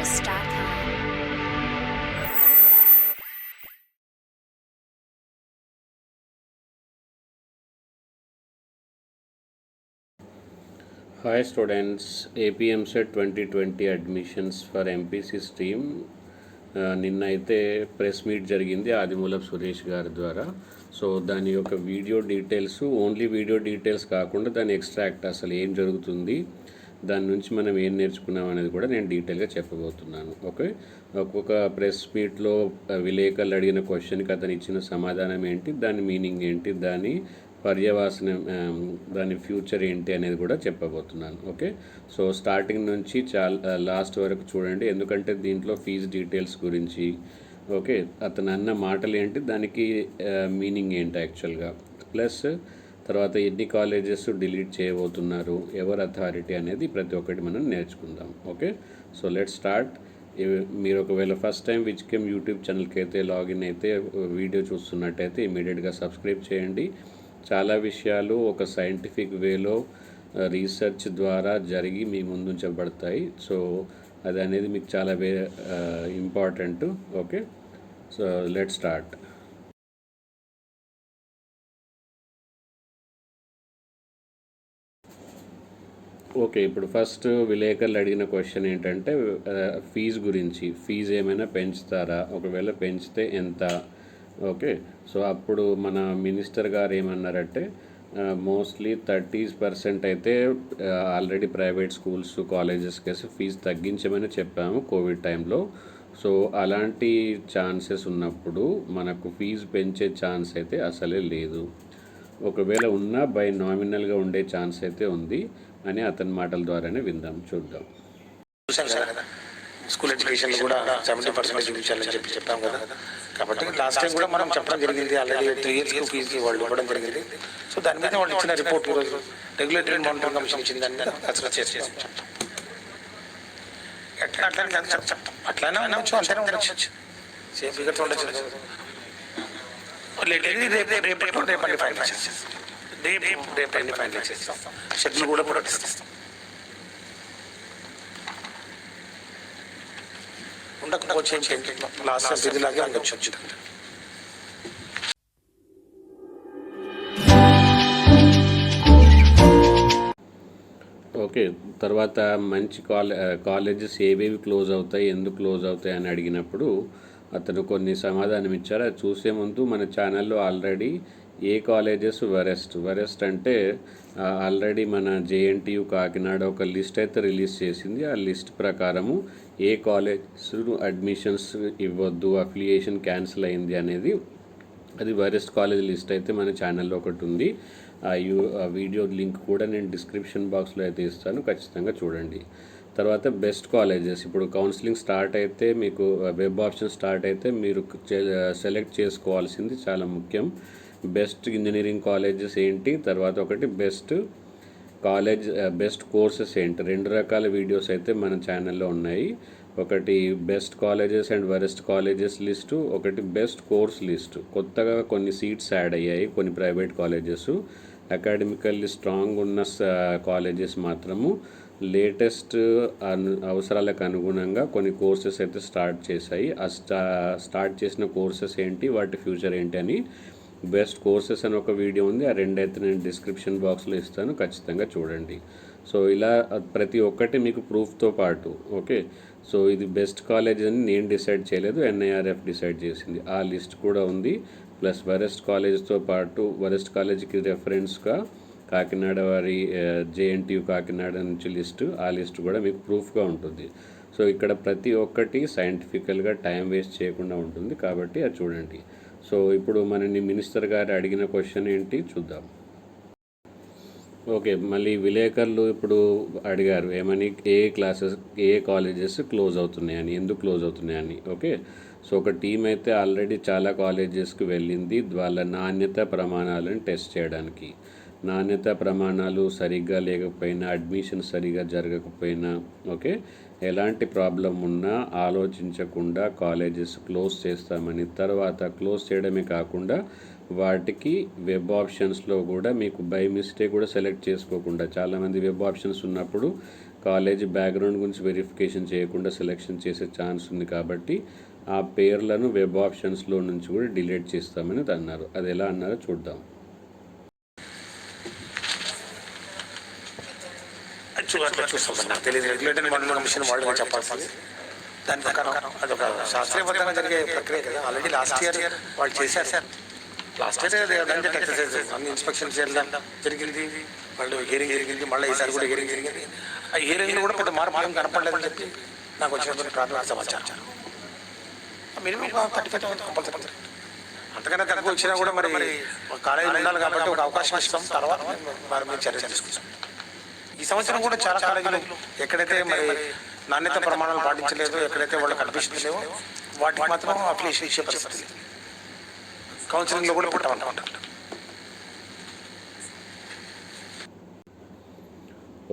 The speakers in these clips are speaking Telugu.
SoundCloud.com. Hi students, APMSET 2020 admissions for MPC stream నిన్న అయితే ప్రెస్ మీట్ జరిగింది ఆదిమూలపు సురేష్ గారి ద్వారా. సో దాని యొక్క video details, only video details కాకుండా దాని ఎక్స్ట్రాక్ట్ అసలు ఏం జరుగుతుంది, దాని నుంచి మనం ఏం నేర్చుకున్నాం అనేది కూడా నేను డీటెయిల్గా చెప్పబోతున్నాను. ఓకే, ఒక్కొక్క ప్రెస్ మీట్లో విలేకరులు అడిగిన క్వశ్చన్కి అతను ఇచ్చిన సమాధానం ఏంటి, దాని మీనింగ్ ఏంటి, దాని పర్యవసానం, దాని ఫ్యూచర్ ఏంటి అనేది కూడా చెప్పబోతున్నాను. ఓకే, సో స్టార్టింగ్ నుంచి లాస్ట్ వరకు చూడండి, ఎందుకంటే దీంట్లో ఫీజు డీటెయిల్స్ గురించి, ఓకే, అతను అన్న మాటలు ఏంటి, దానికి మీనింగ్ ఏంటి యాక్చువల్గా, ప్లస్ తర్వాత ఎన్ని కాలేజెస్ డిలీట్ చేయబోతున్నారు, ఎవరు అథారిటీ అనేది ప్రతి ఒక్కటి మనం నేర్చుకుందాం. Okay, so let start. మీరు ఒకవేళ ఫస్ట్ టైం విజ్కెమ్ యూట్యూబ్ ఛానల్కి అయితే లాగిన్ అయితే వీడియో చూస్తున్నట్టయితే ఇమీడియట్గా సబ్స్క్రైబ్ చేయండి. చాలా విషయాలు ఒక సైంటిఫిక్ వేలో రీసెర్చ్ ద్వారా జరిగి మీ ముందు ఉంచబడతాయి. సో అది అనేది మీకు చాలా important. Okay, so let start. Okay, ఇప్పుడు ఫస్ట్ విలేకరులు అడిగిన క్వశ్చన్ ఏంటంటే ఫీజు గురించి. ఫీజు ఏమైనా పెంచుతారా, ఒకవేళ పెంచితే ఎంత? ఓకే, సో అప్పుడు మన మినిస్టర్ గారు ఏమన్నారంటే మోస్ట్లీ 30% అయితే ఆల్రెడీ ప్రైవేట్ స్కూల్స్ కాలేజెస్కి ఫీజు తగ్గించమని చెప్పాము కోవిడ్ టైంలో. సో అలాంటి ఛాన్సెస్ ఉన్నప్పుడు మనకు ఫీజు పెంచే ఛాన్స్ అయితే అసలే లేదు. ఒకవేళ ఉన్నా బై నామినల్గా ఉండే ఛాన్స్ అయితే ఉంది అని అతని మాటల ద్వారానే చూద్దాం. స్కూల్ ఎడ్యుకేషన్ కూడా 70% చూపించాలని చెప్పాం కదా. కాబట్టి లాస్ట్ టైం కూడా మనం చెప్పడం జరిగింది, ఆల్రెడీ 3 years ఫీజు వాళ్ళు ఇవ్వడం జరిగింది. సో దాని మీద వాళ్ళు ఇచ్చిన రిపోర్ట్ ఈరోజు రెగ్యులేటరీ మానిటరింగ్ కమిషన్ ఇచ్చిన దాని మీద అసలు చేస్తాం. అట్లానే ఉండొచ్చు, అంతేనే ఉండొచ్చు, సేమ్ ఫిగర్స్ ఉండొచ్చు. రేపటి ఫైనల్ చేస్తాం, షెడ్యూల్ కూడా ప్రకటిస్తాం. లాస్ట్ లాగే ఉండొచ్చు. ఓకే, తర్వాత మంచి కాలేజెస్ ఏవేవి క్లోజ్ అవుతాయి, ఎందుకు క్లోజ్ అవుతాయి అని అడిగినప్పుడు అతను కొన్ని సమాధానం ఇచ్చారు. అది చూసే ముందు మన ఛానల్లో ఆల్రెడీ ఏ కాలేజెస్ వరెస్ట్ అంటే ఆల్రెడీ మన JNTU కాకినాడ ఒక లిస్ట్ అయితే రిలీజ్ చేసింది. ఆ లిస్ట్ ప్రకారము ఏ కాలేజెస్ అడ్మిషన్స్ ఇవ్వద్దు, అఫిలియేషన్ క్యాన్సిల్ అయింది అనేది, అది వరెస్ట్ కాలేజ్ లిస్ట్ అయితే మన ఛానల్లో ఒకటి ఉంది. ఆ వీడియో లింక్ కూడా నేను డిస్క్రిప్షన్ బాక్స్లో అయితే ఇస్తాను, ఖచ్చితంగా చూడండి. తర్వాత బెస్ట్ కాలేజెస్, ఇప్పుడు కౌన్సిలింగ్ స్టార్ట్ అయితే మీకు వెబ్ ఆప్షన్ స్టార్ట్ అయితే మీరు సెలెక్ట్ చేసుకోవాల్సింది చాలా ముఖ్యం. బెస్ట్ ఇంజనీరింగ్ కాలేజెస్ ఏంటి, తర్వాత ఒకటి బెస్ట్ కోర్సెస్ ఏంటి, 2 రకాల వీడియోస్ అయితే మన ఛానల్లో ఉన్నాయి. ఒకటి best colleges and worst colleges list, ఒకటి బెస్ట్ కోర్స్ లిస్టు. కొత్తగా కొన్ని సీట్స్ యాడ్ అయ్యాయి, కొన్ని ప్రైవేట్ కాలేజెస్ అకాడమికల్లీ స్ట్రాంగ్ ఉన్న కాలేజెస్ మాత్రము లేటెస్ట్ అవసరాలకు అనుగుణంగా కొన్ని కోర్సెస్ అయితే స్టార్ట్ చేశాయి. స్టార్ట్ చేసిన కోర్సెస్ ఏంటి, వాటి ఫ్యూచర్ ఏంటి అని బెస్ట్ కోర్సెస్ అని ఒక వీడియో ఉంది. ఆ 2 అయితే నేను డిస్క్రిప్షన్ బాక్స్లో ఇస్తాను, ఖచ్చితంగా చూడండి. సో ఇలా ప్రతి ఒక్కటి మీకు ప్రూఫ్తో పాటు. ఓకే, సో ఇది బెస్ట్ కాలేజ్ అని నేను డిసైడ్ చేయలేదు, NIRF డిసైడ్ చేసింది. ఆ లిస్ట్ కూడా ఉంది. ప్లస్ వరెస్ట్ కాలేజ్తో పాటు వరెస్ట్ కాలేజ్కి రెఫరెన్స్గా కాకినాడ వారి JNTU కాకినాడ నుంచి లిస్టు, ఆ లిస్ట్ కూడా మీకు ప్రూఫ్గా ఉంటుంది. సో ఇక్కడ ప్రతి ఒక్కటి సైంటిఫికల్గా టైం వేస్ట్ చేయకుండా ఉంటుంది, కాబట్టి అది చూడండి. సో ఇప్పుడు మనని మినిస్టర్ గారు అడిగిన క్వశ్చన్ ఏంటి చూద్దాం. ఓకే, మళ్ళీ విలేకరులు ఇప్పుడు అడిగారు ఏమని, ఏ కాలేజెస్ క్లోజ్ అవుతున్నాయని, ఎందుకు క్లోజ్ అవుతున్నాయని. ఓకే, సో ఒక టీం అయితే ఆల్రెడీ చాలా కాలేజెస్కి వెళ్ళింది వాళ్ళ నాణ్యత ప్రమాణాలను టెస్ట్ చేయడానికి. నాణ్యత ప్రమాణాలు సరిగ్గా లేకపోయినా, అడ్మిషన్ సరిగ్గా జరగకపోయినా, ఓకే, ఎలాంటి ప్రాబ్లం ఉన్నా ఆలోచించకుండా కాలేజెస్ క్లోజ్ చేస్తామని, తర్వాత క్లోజ్ చేయడమే కాకుండా వాటికి వెబ్ ఆప్షన్స్లో కూడా మీకు బై మిస్టేక్ కూడా సెలెక్ట్ చేసుకోకుండా, చాలామంది వెబ్ ఆప్షన్స్ ఉన్నప్పుడు కాలేజీ బ్యాక్గ్రౌండ్ గురించి వెరిఫికేషన్ చేయకుండా సెలెక్షన్ చేసే ఛాన్స్ ఉంది కాబట్టి ఆ పేర్లను వెబ్ ఆప్షన్స్లో నుంచి కూడా డిలీట్ చేస్తామని అన్నారు. అది ఎలా అన్నారో చూద్దాం. చూస్తాం నాకు తెలియదు. రెగ్యులేటరీ మానిటరింగ్ కమిషన్ వాళ్ళు చెప్పాల్సింది దాని ప్రకారం అదొక శాస్త్రీయబద్ధంగా జరిగే ప్రక్రియ కదా. ఆల్రెడీ లాస్ట్ ఇయర్ వాళ్ళు చేశారు సార్. లాస్ట్ ఇయర్ ఎక్సర్సైజ్ అన్ని ఇన్స్పెక్షన్ చేయడం జరిగింది, వాళ్ళు హియరింగ్ జరిగింది, మళ్ళీ ఈసారి కూడా హియరింగ్ జరిగింది. ఆ హియరింగ్లో కూడా పెద్ద మార్పు ఏం కనపడలేదని చెప్పి నాకు వచ్చిన ప్రాథమిక సమాచారం. Minimum 35 compulsory. అంతకన్నా తక్కువ వచ్చినా కూడా మరి కాలేజీలు ఉండాలి కాబట్టి ఒక అవకాశం ఇస్తాం, తర్వాత వారి మీద చర్య తీసుకుంటాం. ఈ సంవత్సరం కూడా చాలా కాలేజీలు ఎక్కడైతే మరి నాణ్యత ప్రమాణాలు పాటించలేదు, ఎక్కడైతే వాళ్ళకి కనిపించలేవో వాటికి మాత్రం అప్లికేషన్ ఇచ్చే పరిస్థితి కౌన్సిలింగ్లో కూడా పెట్టామంటారు.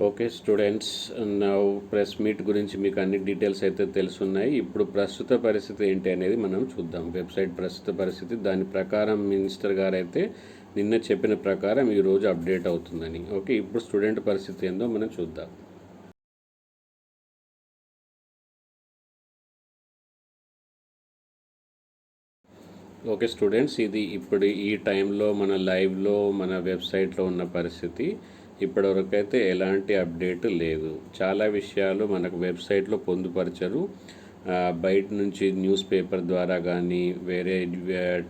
Okay students, now press meet గురించి మీకు అన్ని డీటెయిల్స్ అయితే తెలుసున్నాయి. ఇప్పుడు ప్రస్తుత పరిస్థితి ఏంటి అనేది మనం చూద్దాం. వెబ్సైట్ ప్రస్తుత పరిస్థితి దాని ప్రకారం మినిస్టర్ గారు అయితే నిన్న చెప్పిన ప్రకారం ఈరోజు అప్డేట్ అవుతుందని. ఓకే, ఇప్పుడు స్టూడెంట్ పరిస్థితి ఏందో మనం చూద్దాం. ఓకే స్టూడెంట్స్, ఇది ఇప్పుడు ఈ టైంలో మన లైవ్లో మన వెబ్సైట్లో ఉన్న పరిస్థితి. ఇప్పటివరకు అయితే ఎలాంటి అప్డేట్ లేదు. చాలా విషయాలు మనకు వెబ్సైట్లో పొందుపరచరు. బయట నుంచి న్యూస్ పేపర్ ద్వారా కానీ వేరే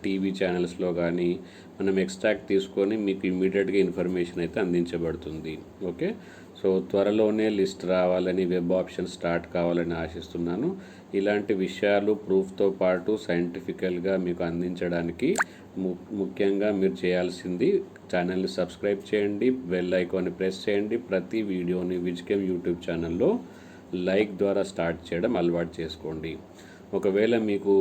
టీవీ ఛానల్స్లో కానీ మనం ఎక్స్ట్రాక్ట్ తీసుకొని మీకు ఇమ్మీడియట్గా ఇన్ఫర్మేషన్ అయితే అందించబడుతుంది. ఓకే, సో త్వరలోనే లిస్ట్ రావాలని, వెబ్ ఆప్షన్ స్టార్ట్ కావాలని ఆశిస్తున్నాను. ఇలాంటి విషయాలు ప్రూఫ్తో పాటు సైంటిఫికల్గా మీకు అందించడానికి ముఖ్యంగా మీరు చేయాల్సింది ఛానల్ని సబ్స్క్రైబ్ చేయండి, బెల్ ఐకాన్ని ప్రెస్ చేయండి. ప్రతి వీడియోని విజ్కెమ్ యూట్యూబ్ ఛానల్లో లైక్ ద్వారా స్టార్ట్ చేయడం అలవాటు చేసుకోండి. ఒకవేళ మీకు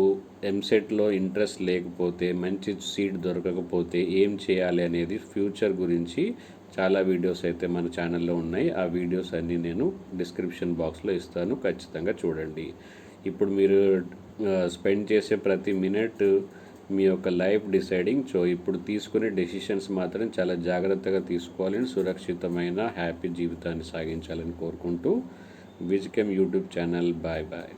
ఎంసెట్లో ఇంట్రెస్ట్ లేకపోతే, మంచి సీట్ దొరకకపోతే ఏం చేయాలి అనేది ఫ్యూచర్ గురించి చాలా వీడియోస్ అయితే మన ఛానల్లో ఉన్నాయి. ఆ వీడియోస్ అన్నీ నేను డిస్క్రిప్షన్ బాక్స్లో ఇస్తాను, ఖచ్చితంగా చూడండి. ఇప్పుడు మీరు స్పెండ్ చేసే ప్రతి మినిట్ మీ యొక్క లైఫ్ డిసైడింగ్. సో ఇప్పుడు తీసుకునే డెసిషన్స్ మాత్రం చాలా జాగ్రత్తగా తీసుకోవాలని, సురక్షితమైన హ్యాపీ జీవితాన్ని సాగించాలని కోరుకుంటూ విజ్కెమ్ యూట్యూబ్ ఛానల్ బాయ్ బాయ్.